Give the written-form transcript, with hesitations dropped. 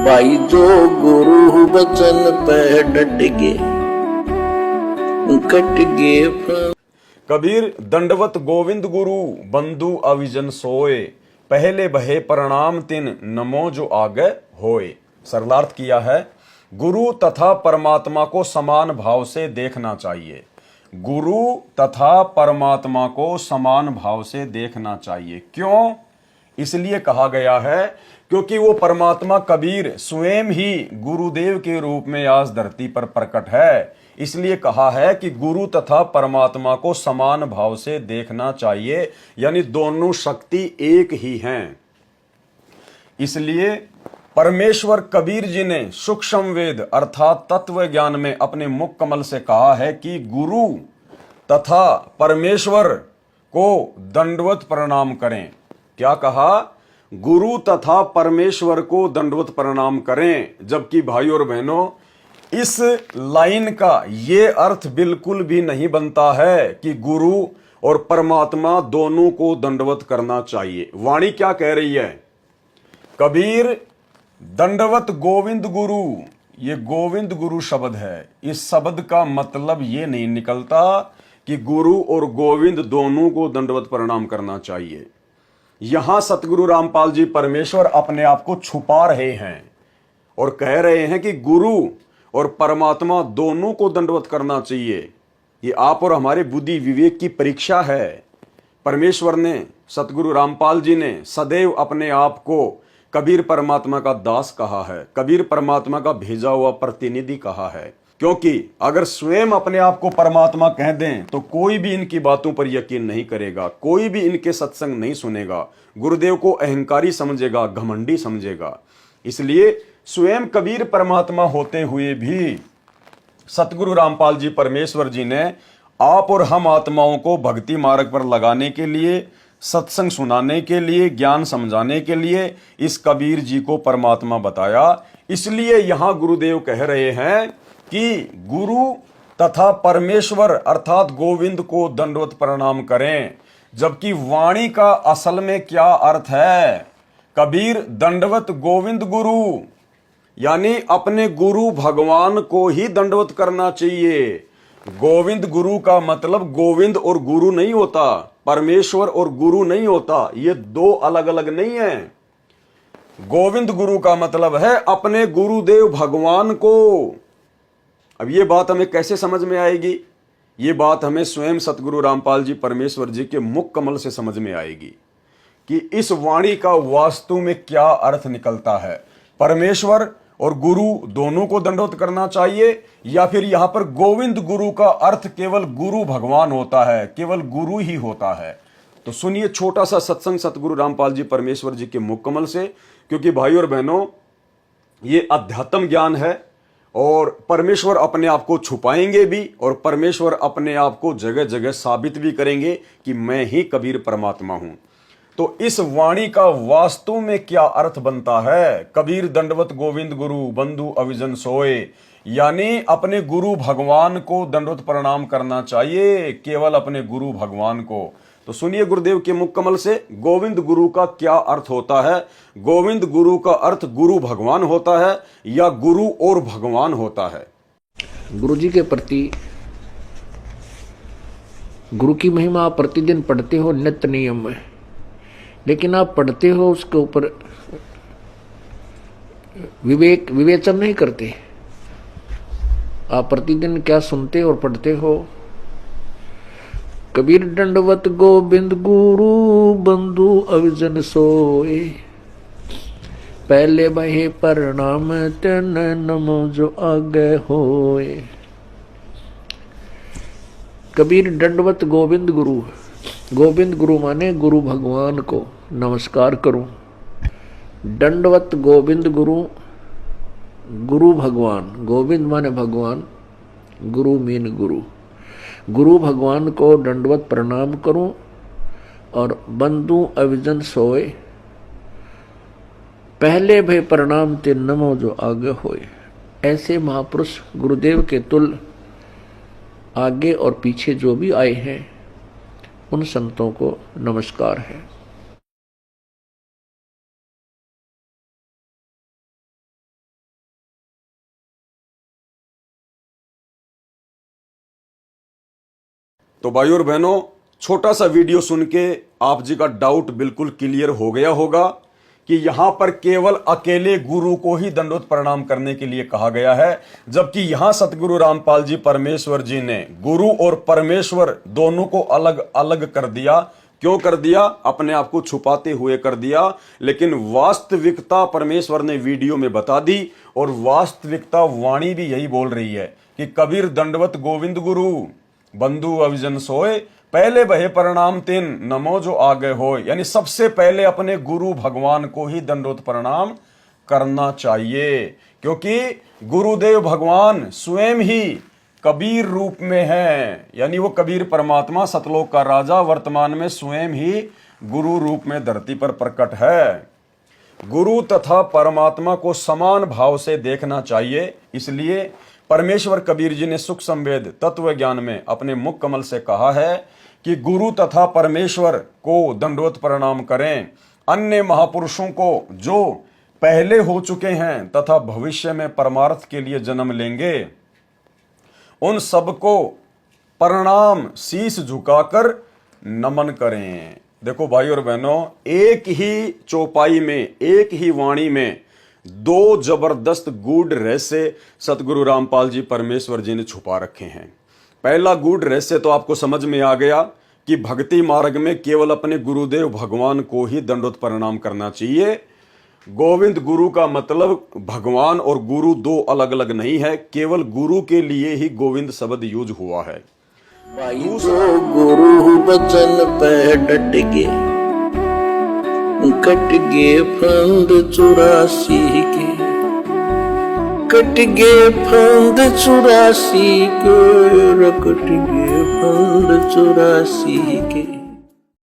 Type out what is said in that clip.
भाई जो गुरु बचन पे डट गए कबीर दंडवत गोविंद गुरु बंधु अविजन सोए, पहले बहे प्रणाम तिन नमो जो आगे होए। सरलार्थ किया है, गुरु तथा परमात्मा को समान भाव से देखना चाहिए। गुरु तथा परमात्मा को समान भाव से देखना चाहिए। क्यों? इसलिए कहा गया है क्योंकि वो परमात्मा कबीर स्वयं ही गुरुदेव के रूप में आज धरती पर प्रकट है। इसलिए कहा है कि गुरु तथा परमात्मा को समान भाव से देखना चाहिए, यानी दोनों शक्ति एक ही हैं। इसलिए परमेश्वर कबीर जी ने सूक्ष्म वेद अर्थात तत्व ज्ञान में अपने मुख कमल से कहा है कि गुरु तथा परमेश्वर को दंडवत प्रणाम करें। क्या कहा? गुरु तथा परमेश्वर को दंडवत प्रणाम करें। जबकि भाई और बहनों, इस लाइन का ये अर्थ बिल्कुल भी नहीं बनता है कि गुरु और परमात्मा दोनों को दंडवत करना चाहिए। वाणी क्या कह रही है? कबीर दंडवत गोविंद गुरु, ये गोविंद गुरु शब्द है। इस शब्द का मतलब ये नहीं निकलता कि गुरु और गोविंद दोनों को दंडवत प्रणाम करना चाहिए। यहां सतगुरु रामपाल जी परमेश्वर अपने आप को छुपा रहे हैं और कह रहे हैं कि गुरु और परमात्मा दोनों को दंडवत करना चाहिए। ये आप और हमारे बुद्धि विवेक की परीक्षा है। परमेश्वर ने, सतगुरु रामपाल जी ने सदैव अपने आप को कबीर परमात्मा का दास कहा है, कबीर परमात्मा का भेजा हुआ प्रतिनिधि कहा है। क्योंकि अगर स्वयं अपने आप को परमात्मा कह दें तो कोई भी इनकी बातों पर यकीन नहीं करेगा, कोई भी इनके सत्संग नहीं सुनेगा, गुरुदेव को अहंकारी समझेगा, घमंडी समझेगा। इसलिए स्वयं कबीर परमात्मा होते हुए भी सतगुरु रामपाल जी परमेश्वर जी ने आप और हम आत्माओं को भक्ति मार्ग पर लगाने के लिए, सत्संग सुनाने के लिए, ज्ञान समझाने के लिए इस कबीर जी को परमात्मा बताया। इसलिए यहां गुरुदेव कह रहे हैं कि गुरु तथा परमेश्वर अर्थात गोविंद को दंडवत प्रणाम करें। जबकि वाणी का असल में क्या अर्थ है? कबीर दंडवत गोविंद गुरु, यानी अपने गुरु भगवान को ही दंडवत करना चाहिए। गोविंद गुरु का मतलब गोविंद और गुरु नहीं होता, परमेश्वर और गुरु नहीं होता। ये दो अलग अलग नहीं है। गोविंद गुरु का मतलब है अपने गुरुदेव भगवान को। अब ये बात हमें कैसे समझ में आएगी? ये बात हमें स्वयं सतगुरु रामपाल जी परमेश्वर जी के मुख कमल से समझ में आएगी कि इस वाणी का वास्तु में क्या अर्थ निकलता है। परमेश्वर और गुरु दोनों को दंडवत करना चाहिए, या फिर यहां पर गोविंद गुरु का अर्थ केवल गुरु भगवान होता है, केवल गुरु ही होता है। तो सुनिए छोटा सा सत्संग सतगुरु रामपाल जी परमेश्वर जी के मुख कमल से, क्योंकि भाई और बहनों ये अध्यात्म ज्ञान है और परमेश्वर अपने आप को छुपाएंगे भी और परमेश्वर अपने आप को जगह जगह साबित भी करेंगे कि मैं ही कबीर परमात्मा हूं। तो इस वाणी का वास्तव में क्या अर्थ बनता है? कबीर दंडवत गोविंद गुरु बंधु अविजन सोए, यानी अपने गुरु भगवान को दंडवत प्रणाम करना चाहिए, केवल अपने गुरु भगवान को। तो सुनिए गुरुदेव के मुख कमल से गोविंद गुरु का क्या अर्थ होता है। गोविंद गुरु का अर्थ गुरु भगवान होता है या गुरु और भगवान होता है। गुरु जी के प्रति गुरु की महिमा आप प्रतिदिन पढ़ते हो नित्य नियम में, लेकिन आप पढ़ते हो उसके ऊपर विवेचन नहीं करते। आप प्रतिदिन क्या सुनते और पढ़ते हो? कबीर दंडवत गोविंद गुरु बंधु अविजन सोए, पहले बहे प्रणाम तिन नमो जो आगे होए। कबीर दंडवत गोविंद गुरु, गोविंद गुरु माने गुरु भगवान को नमस्कार करूं। दंडवत गोविंद गुरु, गुरु भगवान, गोविंद माने भगवान, गुरु मीन गुरु, गुरु भगवान को दंडवत प्रणाम करूं। और बंधु अविजन सोए, पहले भय प्रणाम ते नमो जो आगे होए। ऐसे महापुरुष गुरुदेव के तुल्य आगे और पीछे जो भी आए हैं उन संतों को नमस्कार है। तो भाइयों और बहनों, छोटा सा वीडियो सुन के आप जी का डाउट बिल्कुल क्लियर हो गया होगा कि यहां पर केवल अकेले गुरु को ही दंडवत प्रणाम करने के लिए कहा गया है, जबकि यहां सतगुरु रामपाल जी परमेश्वर जी ने गुरु और परमेश्वर दोनों को अलग अलग कर दिया। क्यों कर दिया? अपने आप को छुपाते हुए कर दिया, लेकिन वास्तविकता परमेश्वर ने वीडियो में बता दी। और वास्तविकता वाणी भी यही बोल रही है कि कबीर दंडवत गोविंद गुरु बंधु अविजन सोए, पहले बहे प्रणाम तिन नमो जो आगे हो। यानी सबसे पहले अपने गुरु भगवान को ही दंडवत प्रणाम करना चाहिए, क्योंकि गुरुदेव भगवान स्वयं ही कबीर रूप में है। यानी वो कबीर परमात्मा सतलोक का राजा वर्तमान में स्वयं ही गुरु रूप में धरती पर प्रकट है। गुरु तथा परमात्मा को समान भाव से देखना चाहिए। इसलिए परमेश्वर कबीर जी ने सुख संवेद तत्व ज्ञान में अपने मुख कमल से कहा है कि गुरु तथा परमेश्वर को दंडवत प्रणाम करें। अन्य महापुरुषों को जो पहले हो चुके हैं तथा भविष्य में परमार्थ के लिए जन्म लेंगे, उन सबको प्रणाम शीश झुकाकर नमन करें। देखो भाई और बहनों, एक ही चौपाई में, एक ही वाणी में दो जबरदस्त गूढ़ रहस्य सतगुरु रामपाल जी परमेश्वर जी ने छुपा रखे हैं। पहला गूढ़ रहस्य तो आपको समझ में आ गया कि भक्ति मार्ग में केवल अपने गुरुदेव भगवान को ही दंडवत प्रणाम करना चाहिए। गोविंद गुरु का मतलब भगवान और गुरु दो अलग अलग नहीं है, केवल गुरु के लिए ही गोविंद शब्द यूज हुआ है। जो गुरु बचन पे डट गे, कट गे फंद 84 के, कट गे फंद 84 के, कट गे फंद 84 के।